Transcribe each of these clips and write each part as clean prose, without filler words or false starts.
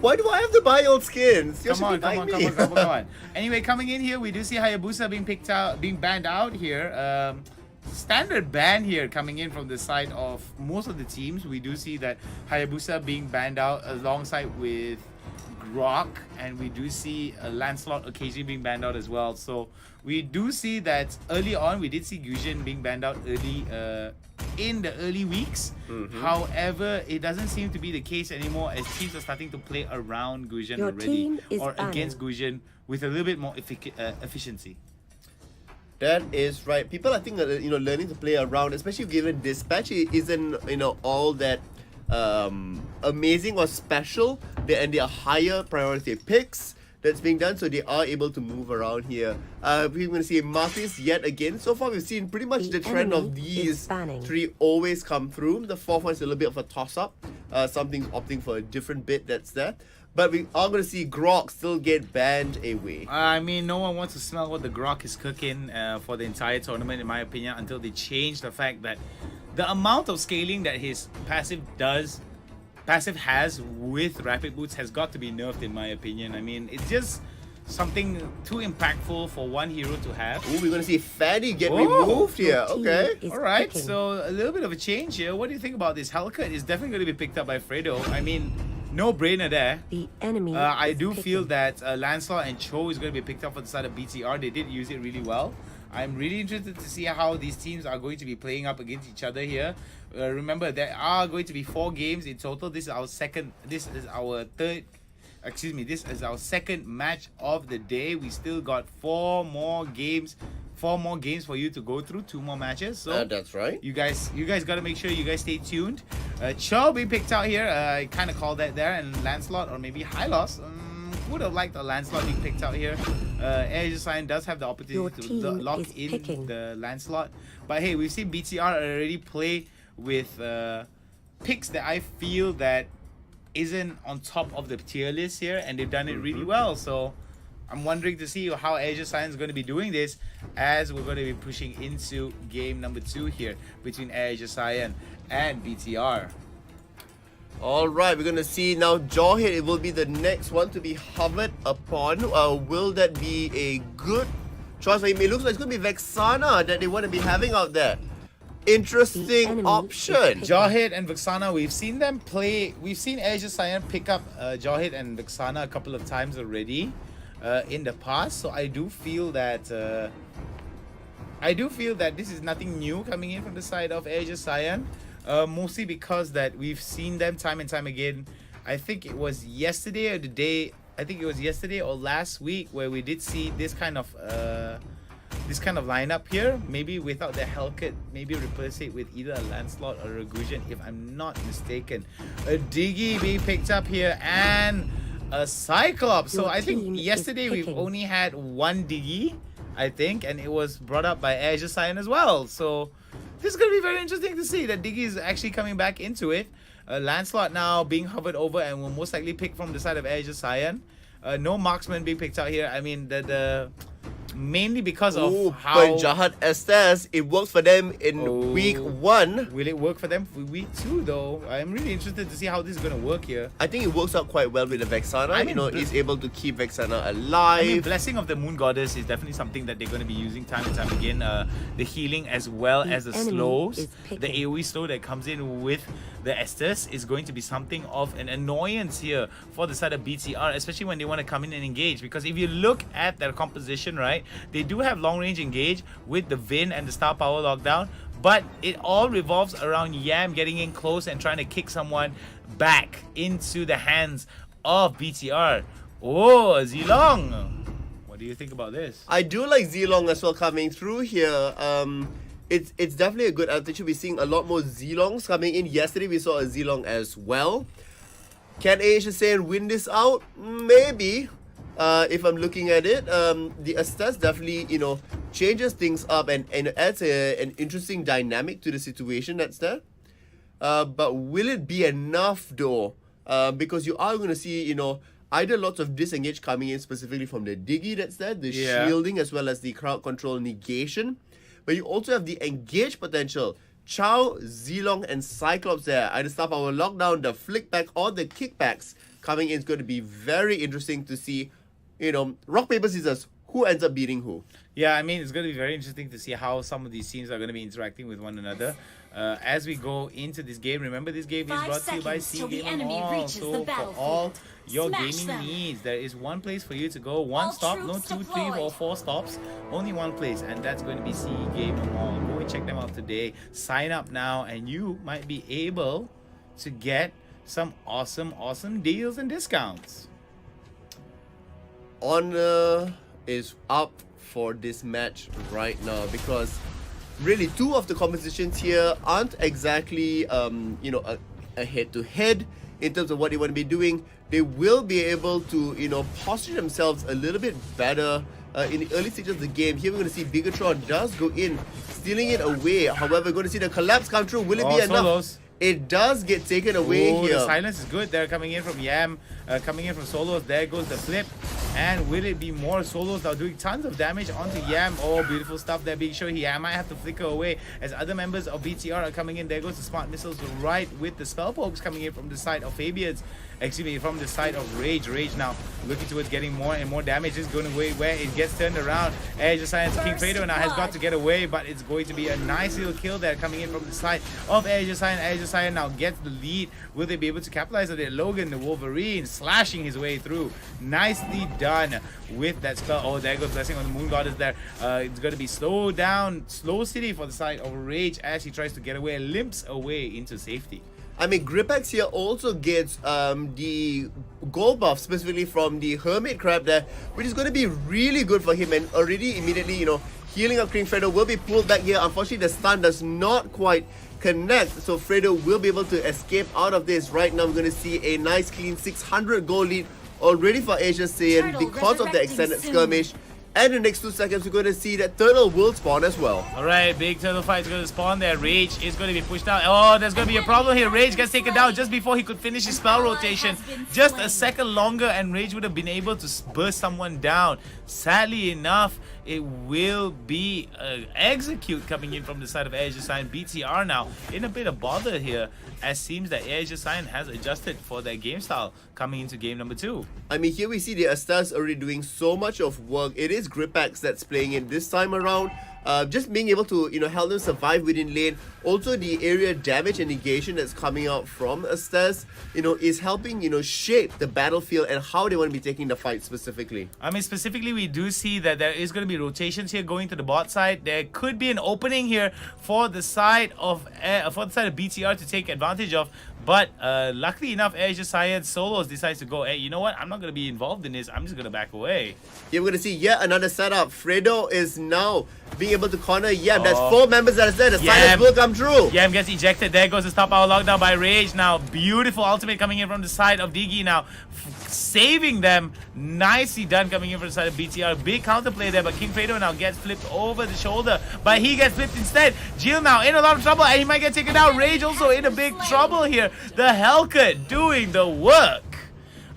Why do I have to buy old skins? You Come on. Anyway, coming in here, we do see Hayabusa being banned out here. Standard ban here coming in from the side of most of the teams. We do see that Hayabusa being banned out alongside with Grok, and we do see Lancelot occasionally being banned out as well. So we do see that early on, we did see Gujin being banned out early in the early weeks. However, it doesn't seem to be the case anymore as teams are starting to play around Gujin already or against Gujin with a little bit more efficiency. That is right. People, I think, are, learning to play around, especially given Dispatch isn't, all that amazing or special. And they are higher priority picks that's being done, so they are able to move around here. We're going to see Martis yet again. So far, we've seen pretty much the trend of these three always come through. The fourth one's a little bit of a toss-up. Something's opting for a different bit that's there. But we are going to see Grok still get banned away. I mean, no one wants to smell what the Grok is cooking for the entire tournament, in my opinion, until they change the fact that the amount of scaling that his passive has with Rapid Boots has got to be nerfed, in my opinion. I mean, it's just something too impactful for one hero to have. Ooh, we're going to see Fanny get removed here. Okay. Alright, so a little bit of a change here. What do you think about this? Hellcut is definitely going to be picked up by Fredo. I mean, no brainer there. The enemy I do feel that Lancelot and Cho is going to be picked up on the side of BTR. They did use it really well. I'm really interested to see how these teams are going to be playing up against each other here. Remember, there are going to be 4 games in total. This is our second match of the day. We still got 4 more games for you to go through, 2 more matches. So that's right. You guys got to make sure you guys stay tuned. Cho being picked out here. I kind of called that there, and Lancelot or maybe Hylos. Would have liked a Lancelot being picked out here. ASYN does have the opportunity to lock in the Lancelot, but hey, we've seen BTR already play with picks that I feel that isn't on top of the tier list here, and they've done it really well. So I'm wondering to see how ASYN is going to be doing this as we're going to be pushing into game number 2 here between ASYN and BTR. Alright, we're going to see now Jawhead. It will be the next one to be hovered upon. Will that be a good choice for him? It looks like it's going to be Vexana that they want to be having out there. Interesting option. Jawhead and Vexana, we've seen them play. We've seen ASYN pick up Jawhead and Vexana a couple of times already in the past. So I do feel that this is nothing new coming in from the side of ASYN. Mostly because that we've seen them time and time again. I think it was yesterday or last week where we did see this kind of lineup here. Maybe without the Hellcat, maybe replace it with either a Lancelot or a Gujin, if I'm not mistaken. A Diggie being picked up here and a Cyclops. So I think yesterday we've only had 1 Diggie, I think, and it was brought up by ASYN as well. So this is going to be very interesting to see that Diggie is actually coming back into it. Lancelot now being hovered over and will most likely pick from the side of ASYN. No marksman being picked out here. I mean, mainly because of how... But Jahat Estes, it works for them in week 1. Will it work for them for week 2 though? I'm really interested to see how this is going to work here. I think it works out quite well with the Vexana. I mean, he's able to keep Vexana alive. I mean, Blessing of the Moon Goddess is definitely something that they're going to be using time and time again. The healing as well as the slows. The AoE slow that comes in with the Estes is going to be something of an annoyance here for the side of BTR, especially when they want to come in and engage. Because if you look at their composition, right, they do have long range engage with the Vin and the Star Power lockdown, but it all revolves around Yam getting in close and trying to kick someone back into the hands of BTR. Oh, Zilong! What do you think about this? I do like Zilong as well coming through here. It's definitely a good advantage. We're seeing a lot more Zilongs coming in. Yesterday we saw a Zilong as well. Can ASYN win this out? Maybe. If I'm looking at it, the Estes definitely, changes things up and adds an interesting dynamic to the situation that's there. But will it be enough though? Because you are going to see, either lots of disengage coming in specifically from the Diggie that's there, the shielding as well as the crowd control negation. But you also have the engage potential. Chow, Zilong, and Cyclops there. Either stop our lockdown, the flick back, or the kickbacks coming in is going to be very interesting to see, rock, paper, scissors, who ends up beating who. Yeah, I mean, it's going to be very interesting to see how some of these teams are going to be interacting with one another. As we go into this game, remember this game is brought to you by C Game Mall. So for all your gaming needs, there is one place for you to go. One stop, no 2, 3, or 4 stops. Only one place, and that's going to be C Game Mall. Go and check them out today. Sign up now, and you might be able to get some awesome deals and discounts. Honor is up for this match right now because really 2 of the competitions here aren't exactly a head-to-head in terms of what they want to be doing. They will be able to posture themselves a little bit better in the early stages of the game. Here we're going to see Bigatron does go in, stealing it away. However, we're going to see the collapse come through. Will it be enough? Solos. It does get taken away here. The silence is good. They're coming in from Yam, coming in from solos. There goes the flip. And will it be more solos now doing tons of damage onto Yam? Oh, beautiful stuff there being shown. Yam might have to flicker away as other members of BTR are coming in. There goes the smart missiles right with the spell pokes coming in from the side of Fabiens. Excuse me, from the side of Rage. Rage now looking towards getting more and more damage. Is going away where it gets turned around. Edge of Science King Fredo now has got to get away, but it's going to be a nice little kill there coming in from the side of Edge of Science. Edge of Science now gets the lead. Will they be able to capitalize on it? Logan, the Wolverine, slashing his way through. Nicely done with that spell. Oh, there goes Blessing on the Moon Goddess there. It's going to be slow down, slow city for the side of Rage as he tries to get away, limps away into safety. I mean, Gripex here also gets the gold buff, specifically from the Hermit Crab there, which is going to be really good for him, and already immediately, healing up King Fredo will be pulled back here. Unfortunately, the stun does not quite connect, so Fredo will be able to escape out of this. Right now, we're going to see a nice, clean 600 gold lead already for ASYN because of the extended skirmish. And in the next 2 seconds, we're going to see that Turtle will spawn as well. Alright, big Turtle fight is going to spawn there. Rage is going to be pushed out. Oh, there's going to be a problem here. Rage gets taken down just before he could finish his spell rotation. Just a second longer and Rage would have been able to burst someone down. Sadly enough, it will be execute coming in from the side of ASYN. BTR now in a bit of bother here, as seems that ASYN has adjusted for their game style coming into game number 2. I mean, here we see the Astars already doing so much of work. It is Gripex that's playing in this time around. Just being able to, help them survive within lane. Also, the area damage and negation that's coming out from Astars, is helping, shape the battlefield and how they want to be taking the fight specifically. I mean, specifically, we do see that there is going to be rotations here going to the bot side. There could be an opening here for the side of BTR to take advantage of. But luckily enough, ASYN Solos decides to go, hey, you know what? I'm not going to be involved in this. I'm just going to back away. Yeah, we're going to see yet another setup. Fredo is now being able to corner Yam. There's 4 members that are there. The silence will come true. Yam gets ejected. There goes the stop power lockdown by Rage. Now, beautiful ultimate coming in from the side of Diggie now. Saving them. Nicely done coming in from the side of BTR. Big counterplay there, but King Fredo now gets flipped over the shoulder. But he gets flipped instead. Jill now in a lot of trouble and he might get taken down. Rage also in a big trouble here. The Hellcat doing the work.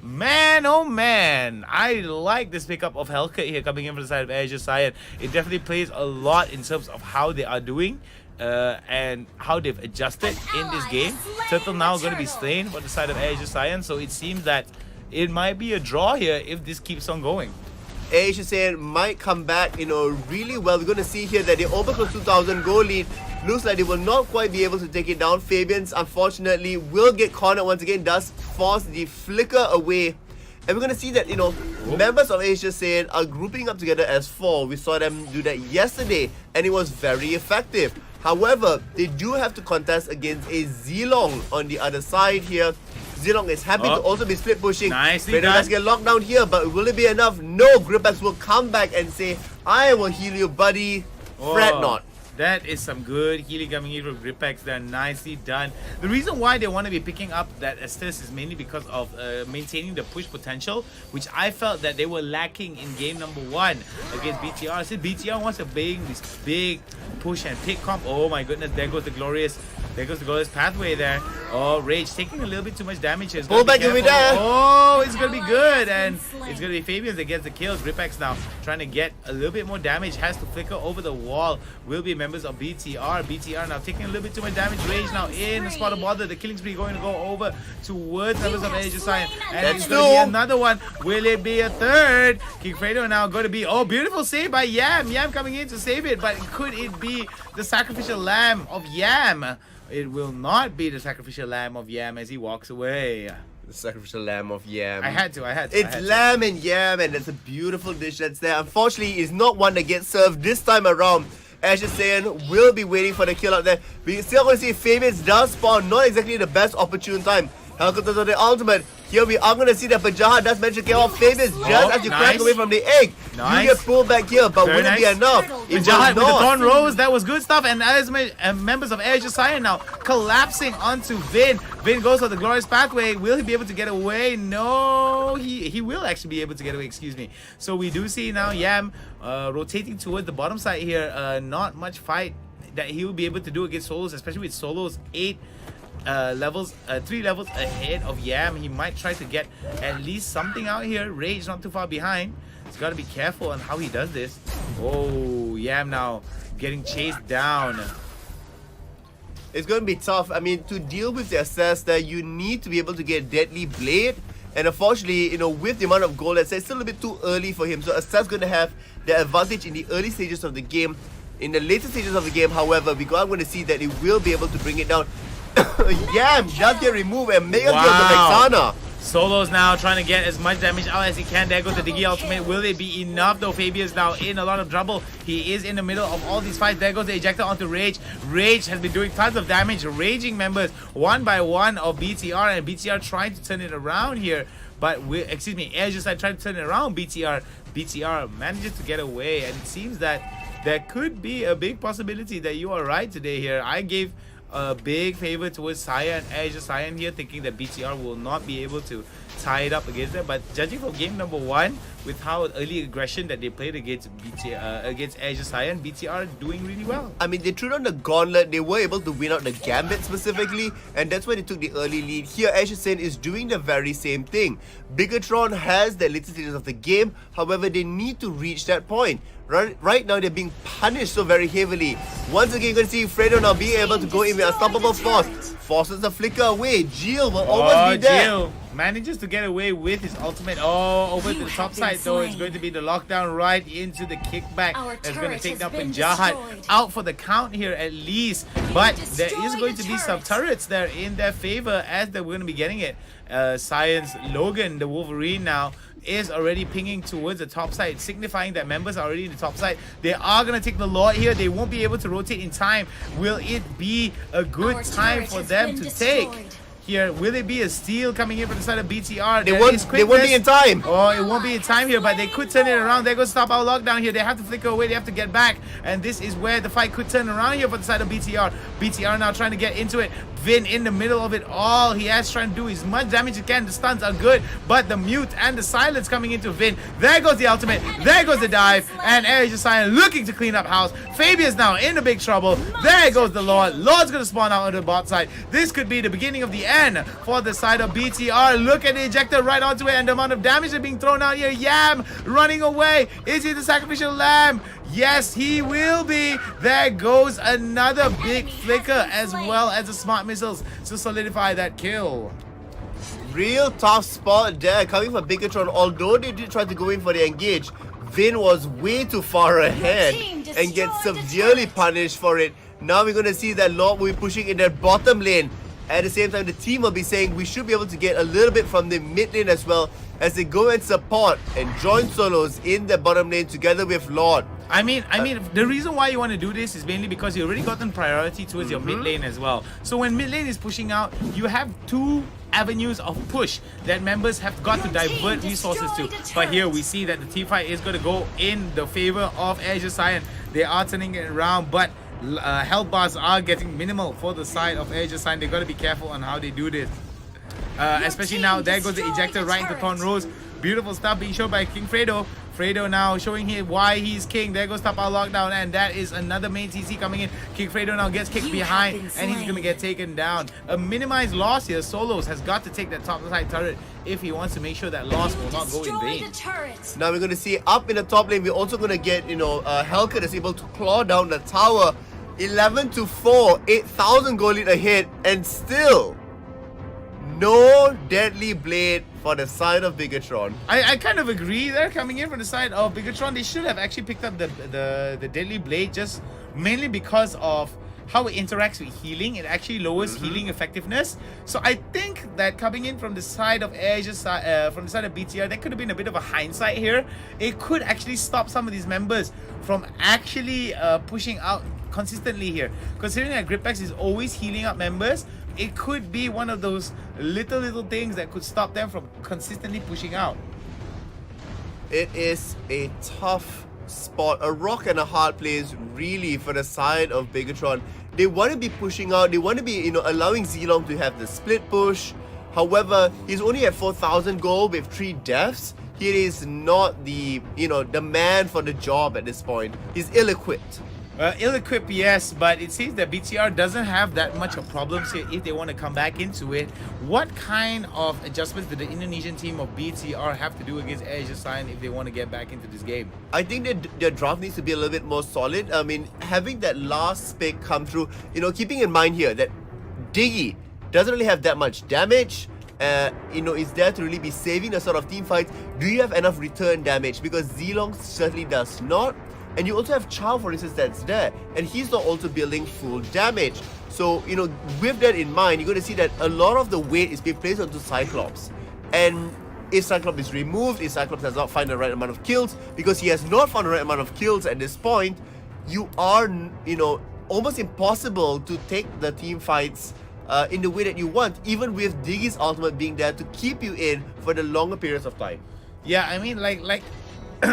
Man, oh man, I like this pickup of Hellcat here coming in from the side of ASYN. It definitely plays a lot in terms of how they are doing and how they've adjusted in this game. Turtle now going to be slain for the side of ASYN, so it seems that it might be a draw here if this keeps on going. ASYN might come back, really well. We're going to see here that they overclose 2,000 goal lead. Looks like they will not quite be able to take it down. Fabiens, unfortunately, will get cornered once again. Does force the flicker away. And we're going to see that, members of ASYN are grouping up together as 4. We saw them do that yesterday, and it was very effective. However, they do have to contest against a Zilong on the other side here. Zilong is happy to also be split pushing. Nicely done. Let's get locked down here, but will it be enough? No, Gripex will come back and say, I will heal you, buddy. Fret not. That is some good healing coming in from Gripex. They're nicely done. The reason why they want to be picking up that Estes is mainly because of maintaining the push potential, which I felt that they were lacking in game number 1 against BTR. I said BTR wants to bring this big push and pick comp. Oh my goodness, there goes the glorious There goes the glorious pathway there. Oh, Rage taking a little bit too much damage here. Pull back over there. Oh, it's going to be good. And it's going to be Fabiens that gets the kills. Ripex now trying to get a little bit more damage. Has to flicker over the wall. Will be members of BTR. BTR now taking a little bit too much damage. Rage now in the spot of bother. The killing spree going to go over towards members of ASYN. And it's going to be another one. Will it be a third? King Fredo now going to be, oh, beautiful save by Yam. Yam coming in to save it. But could it be the sacrificial lamb of Yam? It will not be the sacrificial lamb of Yam as he walks away. The sacrificial lamb of Yam. I had to. It's lamb and yam, and it's a beautiful dish that's there. Unfortunately, it's not one that gets served this time around. ASYN will be waiting for the kill out there. We still going to see Fabiens does spawn. Not exactly the best opportune time. Helicopters on the ultimate. Here we are going to see that Pajaha does manage to get off Fabiens just as you crack away from the egg. You get pulled back here, but will it be enough? It Pajaha with the Thorn Rose, that was good stuff. And as members of ASYN now collapsing onto Vin. Vin goes for the glorious pathway. Will he be able to get away? No, he will actually be able to get away, excuse me. So we do see now Yam rotating towards the bottom side here. Not much fight that he will be able to do against Solos, especially with Solos 3 levels ahead of Yam. He might try to get at least something out here. Rage not too far behind. He's got to be careful on how he does this. Oh, Yam now getting chased down. It's going to be tough. I mean, to deal with the assess that you need to be able to get Deadly Blade. And unfortunately, you know, with the amount of gold, it's still a bit too early for him. So Assess going to have the advantage in the early stages of the game. In the later stages of the game, however, we are going to see that he will be able to bring it down. Yam just get removed and make us get the Vexana. Solo's now trying to get as much damage out as he can. There goes the Diggie ultimate. Will it be enough though? Fabiens now in a lot of trouble. He is in the middle of all these fights. There goes the ejector onto Rage. Rage has been doing tons of damage. Raging members one by one of BTR, and BTR trying to turn it around here. But ASYN trying to turn it around. BTR manages to get away, and it seems that there could be a big possibility that you are right today here. I gave a big favor towards Saya and ASYN here, thinking that BTR will not be able to tie it up against them. But judging from game number 1, with how early aggression that they played against ASYN, BTR doing really well. I mean, they threw down the gauntlet. They were able to win out the gambit specifically, and that's why they took the early lead. Here, ASYN is doing the very same thing. Bigatron has the later stages of the game. However, they need to reach that point. Right now, they're being punished so very heavily. Once again, you're going to see Fredo now being able to go in with Unstoppable Force. Forces the flicker away. Jill will almost be there. Jill manages to get away with his ultimate. Oh, over to the top side though. It's going to be the lockdown right into the kickback. That's going to take down Penjahat. Out for the count here at least. But there is going to be some turrets there in their favor as they're going to be getting it. Science Logan, the Wolverine now, is already pinging towards the top side, signifying that members are already in the top side. They are going to take the Lord here. They won't be able to rotate in time. Will it be a good time for them to take? Here, will it be a steal coming in from the side of BTR? They won't be in time. Oh, it won't be in time here, but they could turn it around. There goes Stop Our Lockdown here. They have to flicker away. They have to get back. And this is where the fight could turn around here for the side of BTR. BTR now trying to get into it. Vin in the middle of it all. He has trying to do as much damage as he can. The stuns are good, but the mute and the silence coming into Vin. There goes the ultimate. There goes the dive. And ASYN looking to clean up house. Fabiens now in a big trouble. There goes the Lord. Lord's going to spawn out on the bot side. This could be the beginning of the end for the side of BTR. Look at the ejector right onto it and the amount of damage that's being thrown out here. Yam running away. Is he the sacrificial lamb? Yes, he will be. There goes another big flicker as well as the smart missiles to solidify that kill. Real tough spot there coming from Bigatron. Although they did try to go in for the engage, Vin was way too far ahead and gets severely punished for it. Now we're going to see that Lord will be pushing in that bottom lane. At the same time, the team will be saying we should be able to get a little bit from the mid lane as well, as they go and support and join solos in the bottom lane together with Lord. I mean, the reason why you want to do this is mainly because you already gotten priority towards your mid lane as well. So when mid lane is pushing out, you have 2 avenues of push that members have got to divert resources to. But here we see that the team fight is going to go in the favor of ASYN. They are turning it around, but health bars are getting minimal for the side of ASYN. They got to be careful on how they do this. Especially now, there goes the ejector right into Thorn Rose. Beautiful stuff being shown by King Fredo. Fredo now showing here why he's king. There goes top out lockdown, and that is another main TC coming in. King Fredo now gets kicked behind, and he's gonna get taken down. A minimized loss here. Solos has got to take that top side turret if he wants to make sure that loss will not go in vain. Now we're gonna see up in the top lane. We're also gonna get Hellcat is able to claw down the tower. 11-4, 8,000 gold lead ahead, and still no deadly blade for the side of Bigatron. I kind of agree there. Coming in from the side of Bigatron, they should have actually picked up the deadly blade, just mainly because of how it interacts with healing. It actually lowers healing effectiveness. So I think that coming in from the side of from the side of BTR, there could have been a bit of a hindsight here. It could actually stop some of these members from actually pushing out consistently here. Considering that Gripex is always healing up members, it could be one of those little things that could stop them from consistently pushing out. It is a tough spot, a rock and a hard place really for the side of Bigatron. They want to be pushing out, they want to be allowing Zilong to have the split push. However, he's only at 4,000 gold with 3 deaths. He is not the the man for the job at this point. He's ill-equipped. Ill-equipped, yes, but it seems that BTR doesn't have that much of problems here if they want to come back into it. What kind of adjustments did the Indonesian team of BTR have to do against ASYN if they want to get back into this game? I think that their draft needs to be a little bit more solid. I mean, having that last pick come through, keeping in mind here that Diggie doesn't really have that much damage. Is there to really be saving the sort of team fights. Do you have enough return damage? Because Zilong certainly does not. And you also have Chow, for instance, that's there, and he's not also building full damage. So, with that in mind, you're going to see that a lot of the weight is being placed onto Cyclops. And if Cyclops is removed, if Cyclops does not find the right amount of kills, because he has not found the right amount of kills at this point, you are, almost impossible to take the team fights in the way that you want, even with Diggie's ultimate being there to keep you in for the longer periods of time. Yeah, I mean, like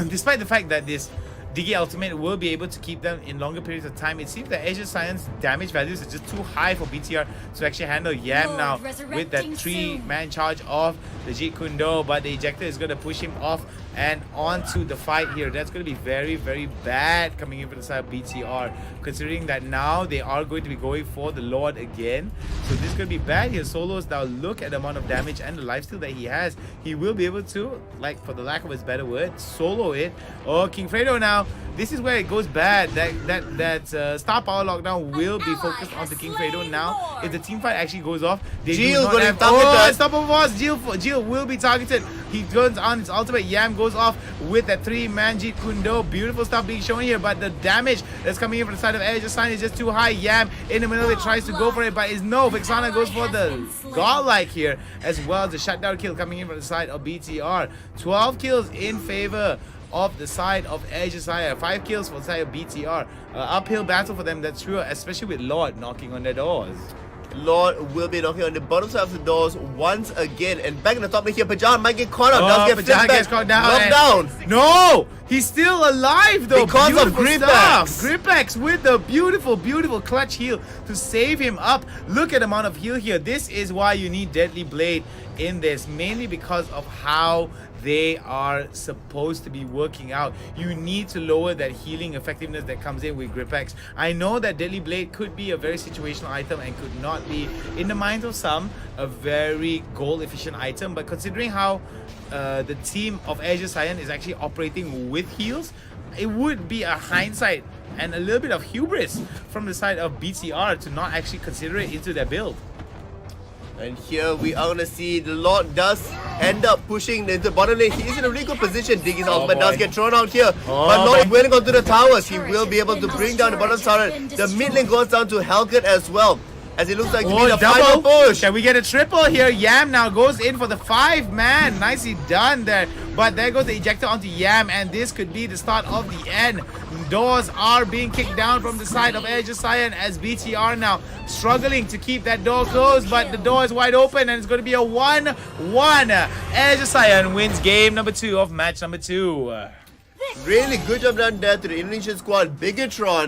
despite the fact that this Diggie ultimate will be able to keep them in longer periods of time, it seems that ASYN's damage values are just too high for BTR to actually handle Yam now with that 3-man charge of the Jeet Kune Do, but the ejector is going to push him off and onto the fight here. That's going to be very, very bad coming in for the side of BTR, considering that now they are going to be going for the Lord again. So this is going to be bad here. Solos now look at the amount of damage and the lifesteal that he has. He will be able to, for the lack of a better word, solo it. Oh, King Fredo now. This is where it goes bad. That star power lockdown will be focused on the King Fredo now. If the team fight actually goes off, they do not have... Oh, stop of us. Jill will be targeted. He turns on his ultimate. Yam goes off with that 3-man Jeet Kune Do. Beautiful stuff being shown here, but the damage that's coming in from the side of ASYN is just too high. Yam in the middle of it tries to go for it, but Vexana goes for the godlike here, as well as the shutdown kill coming in from the side of BTR. 12 kills in favor of the side of ASYN, 5 kills for the side of BTR. Uphill battle for them, that's true, especially with Lord knocking on their doors. Lord will be knocking on the bottom side of the doors once again. And back in the top lane here, Pajan might get caught out. Pajan gets caught down. Knocked down. No! He's still alive though. Because of Gripex. Gripex with the beautiful clutch heal to save him up. Look at the amount of heal here. This is why you need Deadly Blade in this. Mainly because of how they are supposed to be working out. You need to lower that healing effectiveness that comes in with Gripex. I know that Deadly Blade could be a very situational item and could not be, in the minds of some, a very goal efficient item, but considering how the team of ASYN is actually operating with heals, it would be a hindsight and a little bit of hubris from the side of BTR to not actually consider it into their build. And here we are going to see the Lord does end up pushing into the bottom lane. He is in a really good position. Diggie's ultimate does get thrown out here. But Lord is waiting onto the towers. He will be able to bring down the bottom turret. The mid lane goes down to Hellcat as well, as it looks like to be the final push. Can we get a triple here? Yam now goes in for the 5-man. Nicely done there. But there goes the ejector onto Yam, and this could be the start of the end. Doors are being kicked down from the side of ASYN as BTR now struggling to keep that door closed, but the door is wide open and it's going to be a 1-1. ASYN wins game number 2 of match number 2. Really good job done there to the Indonesian squad. Bigatron